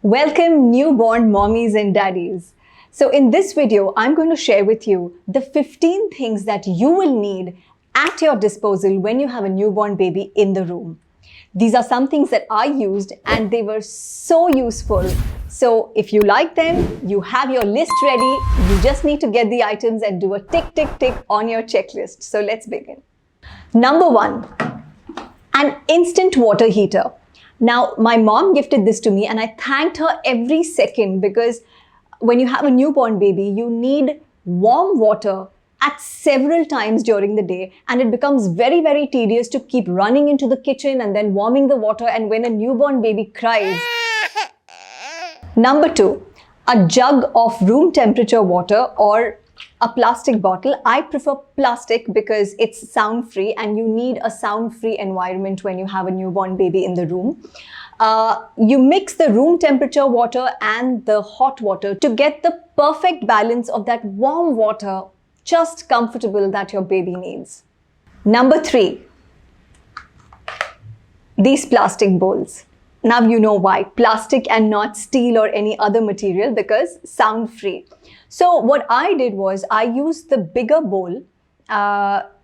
Welcome newborn mommies and daddies. So in this video, I'm going to share with you the 15 things that you will need at your disposal when you have a newborn baby in the room. These are some things that I used and they were so useful. So if you like them, you have your list ready. You just need to get the items and do a tick, tick, tick on your checklist. So let's begin. Number 1, an instant water heater. Now, my mom gifted this to me and I thanked her every second because when you have a newborn baby, you need warm water at several times during the day, and it becomes very, very tedious to keep running into the kitchen and then warming the water, and when a newborn baby cries. Number 2, a jug of room temperature water or a plastic bottle. I prefer plastic because it's sound free and you need a sound free environment when you have a newborn baby in the room. You mix the room temperature water and the hot water to get the perfect balance of that warm water, just comfortable, that your baby needs. Number 3, these plastic bowls. Now you know why. Plastic and not steel or any other material, because sound free. So what I did was I used the bigger bowl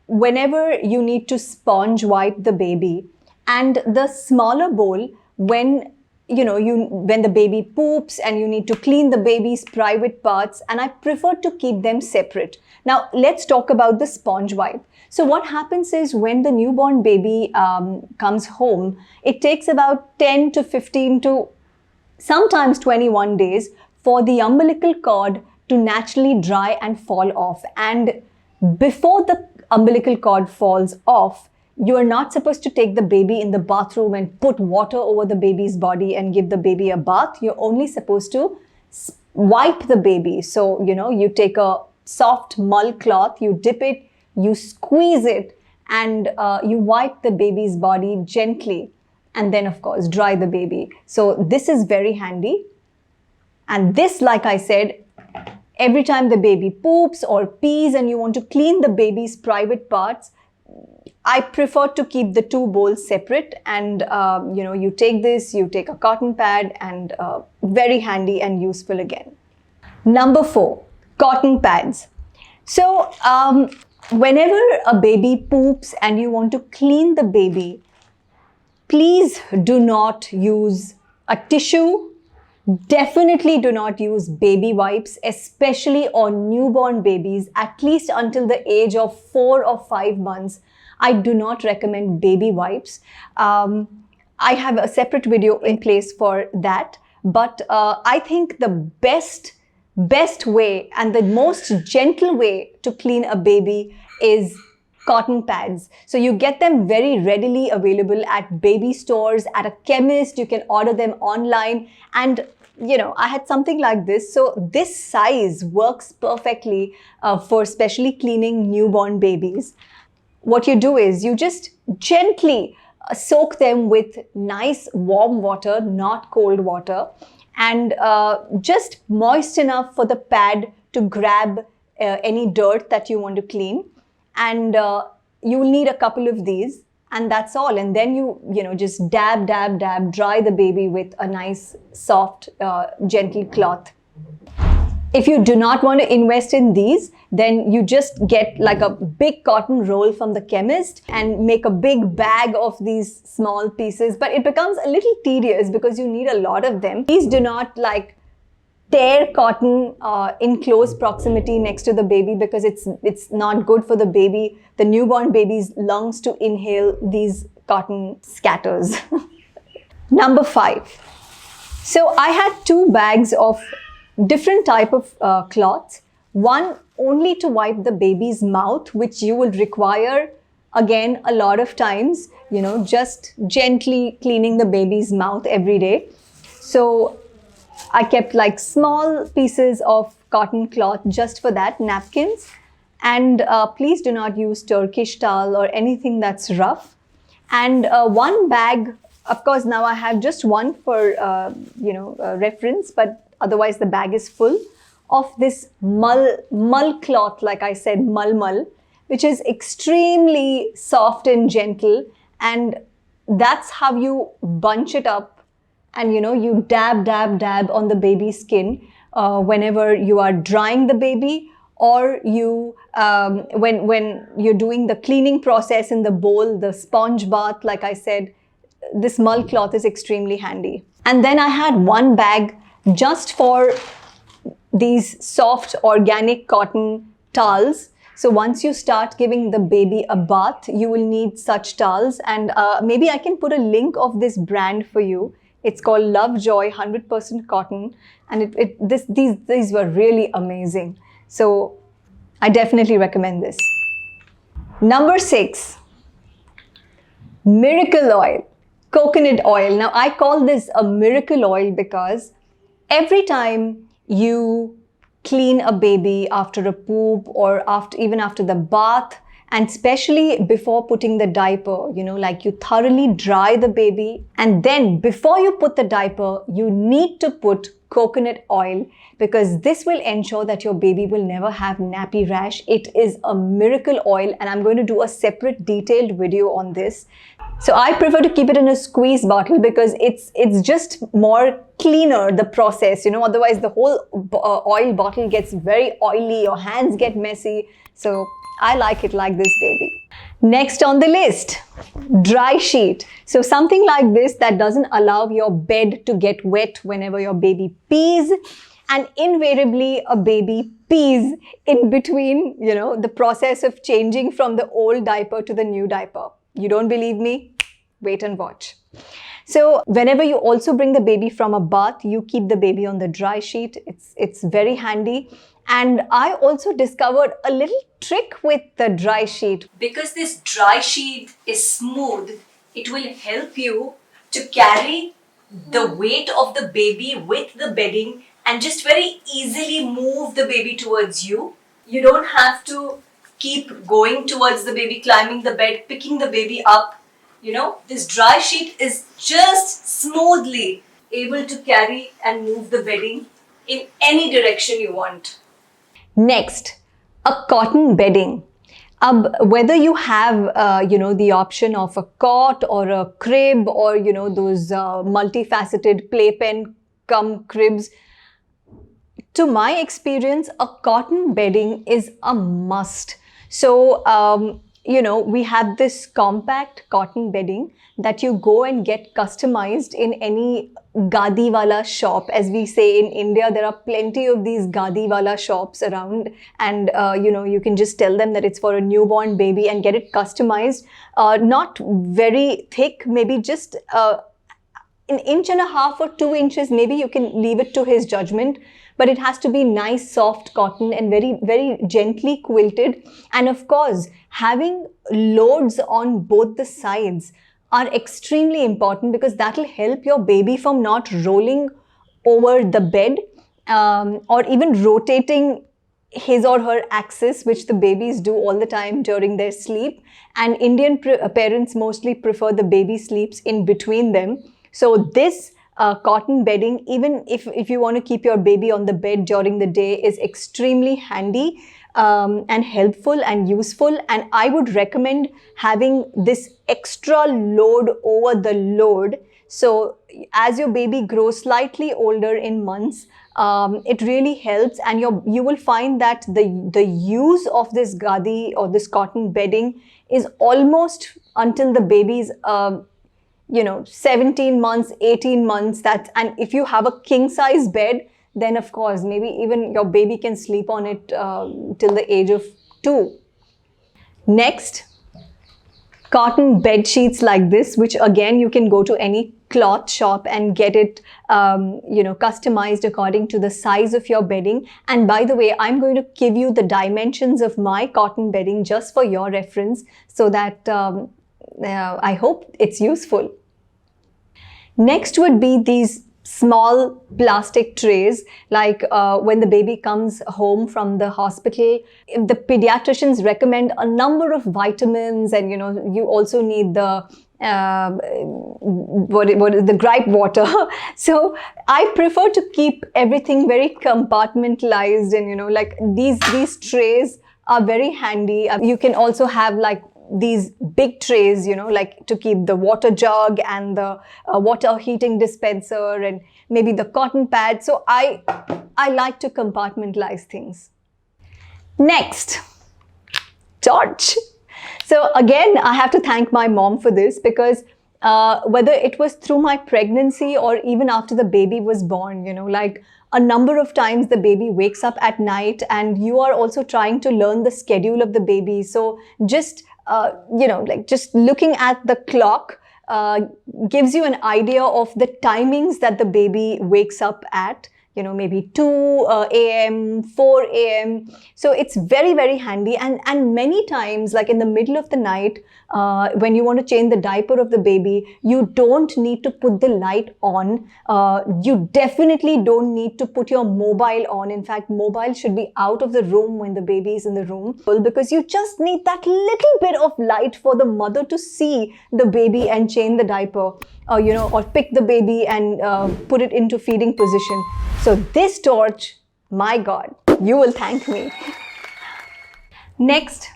whenever you need to sponge wipe the baby, and the smaller bowl when when the baby poops and you need to clean the baby's private parts, and I prefer to keep them separate. Now let's talk about the sponge wipe. So what happens is when the newborn baby comes home, it takes about 10 to 15 to sometimes 21 days for the umbilical cord to naturally dry and fall off. And before the umbilical cord falls off, you are not supposed to take the baby in the bathroom and put water over the baby's body and give the baby a bath. You're only supposed to wipe the baby. So, you take a soft mull cloth, you dip it, you squeeze it, and you wipe the baby's body gently, and then of course dry the baby. So this is very handy. And this, like I said, every time the baby poops or pees and you want to clean the baby's private parts, I prefer to keep the two bowls separate. And you take this, you take a cotton pad, and very handy and useful again. Number 4, cotton pads. So whenever a baby poops and you want to clean the baby, please do not use a tissue. Definitely do not use baby wipes, especially on newborn babies, at least until the age of 4 or 5 months. I do not recommend baby wipes. I have a separate video in place for that. But I think the best way and the most gentle way to clean a baby is cotton pads. So you get them very readily available at baby stores, at a chemist. You can order them online. And I had something like this. So this size works perfectly for especially cleaning newborn babies. What you do is you just gently soak them with nice warm water, not cold water, and just moist enough for the pad to grab any dirt that you want to clean. And you will need a couple of these, and that's all. And then you just dab, dry the baby with a nice, soft, gentle cloth. If you do not want to invest in these, then you just get like a big cotton roll from the chemist and make a big bag of these small pieces. But it becomes a little tedious because you need a lot of them. Please do not tear cotton in close proximity next to the baby, because it's not good for the baby, the newborn baby's lungs, to inhale these cotton scatters. Number 5. So I had 2 bags of different type of cloths. One only to wipe the baby's mouth, which you will require again a lot of times, just gently cleaning the baby's mouth every day. So I kept small pieces of cotton cloth just for that, napkins. And please do not use Turkish towel or anything that's rough. And one bag, of course, now I have just one for reference, but otherwise the bag is full of this mull cloth, like I said, mull, which is extremely soft and gentle. And that's how you bunch it up and you dab, dab, dab on the baby's skin whenever you are drying the baby, or when you're doing the cleaning process in the bowl, the sponge bath, like I said, this mull cloth is extremely handy. And then I had one bag just for these soft organic cotton towels. So once you start giving the baby a bath, you will need such towels. And maybe I can put a link of this brand for you. It's called Lovejoy 100% cotton. And these were really amazing. So I definitely recommend this. Number 6, miracle oil, coconut oil. Now I call this a miracle oil because every time you clean a baby after a poop, or even after the bath, and especially before putting the diaper, like you thoroughly dry the baby, and then before you put the diaper, you need to put coconut oil, because this will ensure that your baby will never have nappy rash. It is a miracle oil, and I'm going to do a separate detailed video on this. So I prefer to keep it in a squeeze bottle because it's just more cleaner, the process, otherwise the whole oil bottle gets very oily, your hands get messy. So I like it like this, baby. Next on the list, dry sheet. So something like this that doesn't allow your bed to get wet whenever your baby pees. And invariably a baby pees in between, the process of changing from the old diaper to the new diaper. You don't believe me? Wait and watch. So whenever you also bring the baby from a bath, you keep the baby on the dry sheet. It's very handy. And I also discovered a little trick with the dry sheet. Because this dry sheet is smooth, it will help you to carry the weight of the baby with the bedding and just very easily move the baby towards you. You don't have to keep going towards the baby, climbing the bed, picking the baby up. This dry sheet is just smoothly able to carry and move the bedding in any direction you want. Next, a cotton bedding. Whether you have, the option of a cot or a crib, or, those multifaceted playpen cum cribs, to my experience, a cotton bedding is a must. So, we have this compact cotton bedding that you go and get customized in any gadi wala shop. As we say in India, there are plenty of these gadi wala shops around, and you can just tell them that it's for a newborn baby and get it customized. Not very thick, maybe just an inch and a half or 2 inches. Maybe you can leave it to his judgment. But it has to be nice, soft cotton and very, very gently quilted. And of course, having loads on both the sides are extremely important, because that will help your baby from not rolling over the bed or even rotating his or her axis, which the babies do all the time during their sleep. And Indian parents mostly prefer the baby sleeps in between them. So this cotton bedding, even if you want to keep your baby on the bed during the day, is extremely handy and helpful and useful. And I would recommend having this extra load over the load. So as your baby grows slightly older in months, it really helps, and you will find that the use of this gadi or this cotton bedding is almost until the baby's 17 months, 18 months. And if you have a king size bed, then of course, maybe even your baby can sleep on it till the age of 2. Next, cotton bed sheets like this, which again, you can go to any cloth shop and get it, customized according to the size of your bedding. And by the way, I'm going to give you the dimensions of my cotton bedding just for your reference, so that I hope it's useful. Next would be these small plastic trays, like when the baby comes home from the hospital, the pediatricians recommend a number of vitamins, and you also need the the gripe water. So I prefer to keep everything very compartmentalized, and like these trays are very handy. You can also have like these big trays, like to keep the water jug and the water heating dispenser and maybe the cotton pad. So I like to compartmentalize things. Next, torch. So again, I have to thank my mom for this, because whether it was through my pregnancy or even after the baby was born, like a number of times the baby wakes up at night and you are also trying to learn the schedule of the baby. So just, like just looking at the clock gives you an idea of the timings that the baby wakes up at. Maybe 2 a.m., 4 a.m. So it's very, very handy. And many times, like in the middle of the night, when you want to change the diaper of the baby, you don't need to put the light on. You definitely don't need to put your mobile on. In fact, mobile should be out of the room when the baby is in the room, because you just need that little bit of light for the mother to see the baby and change the diaper. Or pick the baby and put it into feeding position. So this torch, my God, you will thank me. Next,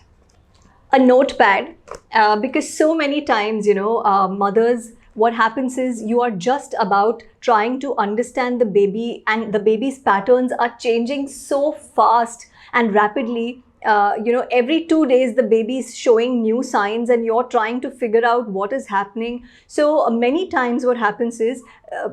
a notepad, because so many times, mothers, what happens is you are just about trying to understand the baby, and the baby's patterns are changing so fast and rapidly. Every 2 days the baby is showing new signs and you're trying to figure out what is happening. So many times what happens is,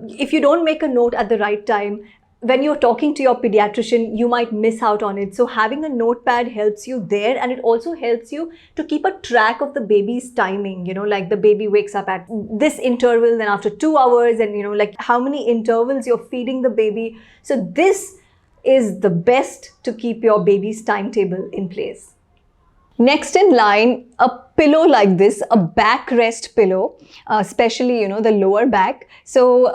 if you don't make a note at the right time, when you're talking to your pediatrician, you might miss out on it. So having a notepad helps you there, and it also helps you to keep a track of the baby's timing, like the baby wakes up at this interval, then after 2 hours, and like how many intervals you're feeding the baby. So this is the best to keep your baby's timetable in place. Next in line, a pillow like this, a backrest pillow, especially, the lower back. So,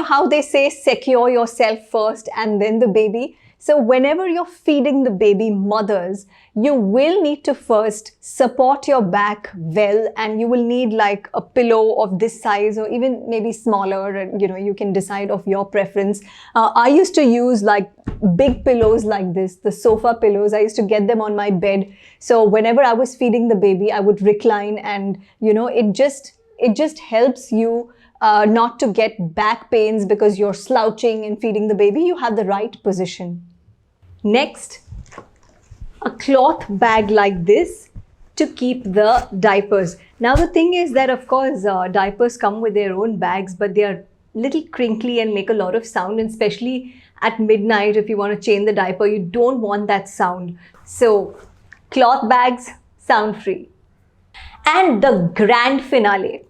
how they say secure yourself first and then the baby. So whenever you're feeding the baby, mothers, you will need to first support your back well, and you will need like a pillow of this size or even maybe smaller, and you can decide of your preference. I used to use like big pillows like this, the sofa pillows. I used to get them on my bed. So whenever I was feeding the baby, I would recline, and it just helps you not to get back pains because you're slouching and feeding the baby. You have the right position. Next, a cloth bag like this to keep the diapers. Now the thing is that, of course, diapers come with their own bags, but they are little crinkly and make a lot of sound, and especially at midnight, if you want to change the diaper, you don't want that sound. So cloth bags, sound free. And the grand finale,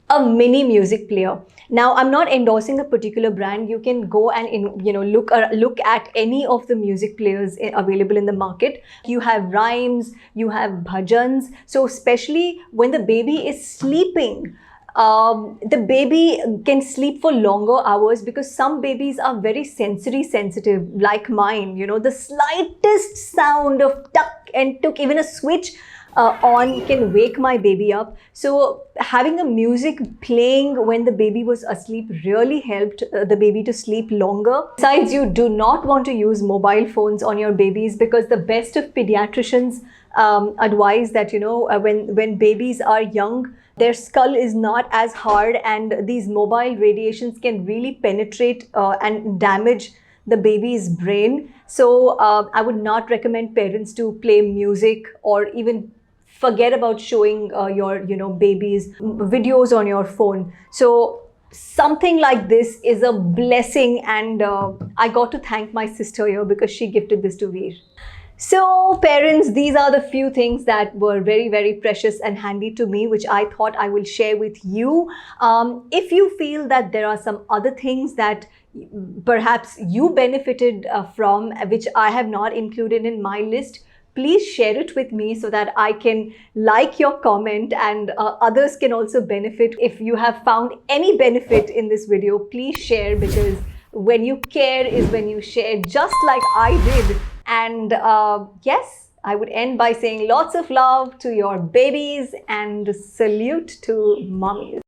a mini music player. Now, I'm not endorsing a particular brand. You can go and look at any of the music players available in the market. You have rhymes, you have bhajans. So especially when the baby is sleeping, the baby can sleep for longer hours, because some babies are very sensory sensitive, like mine. The slightest sound of tuck and took, even a switch on, can wake my baby up. So having a music playing when the baby was asleep really helped the baby to sleep longer. Besides, you do not want to use mobile phones on your babies, because the best of pediatricians advise that when babies are young, their skull is not as hard, and these mobile radiations can really penetrate and damage the baby's brain. So I would not recommend parents to play music or even forget about showing your babies videos on your phone. So something like this is a blessing, and I got to thank my sister here because she gifted this to Veer. So parents, these are the few things that were very, very precious and handy to me, which I thought I will share with you. If you feel that there are some other things that perhaps you benefited from, which I have not included in my list, please share it with me so that I can like your comment, and others can also benefit. If you have found any benefit in this video, please share, because when you care is when you share, just like I did. And yes, I would end by saying lots of love to your babies and salute to mommies.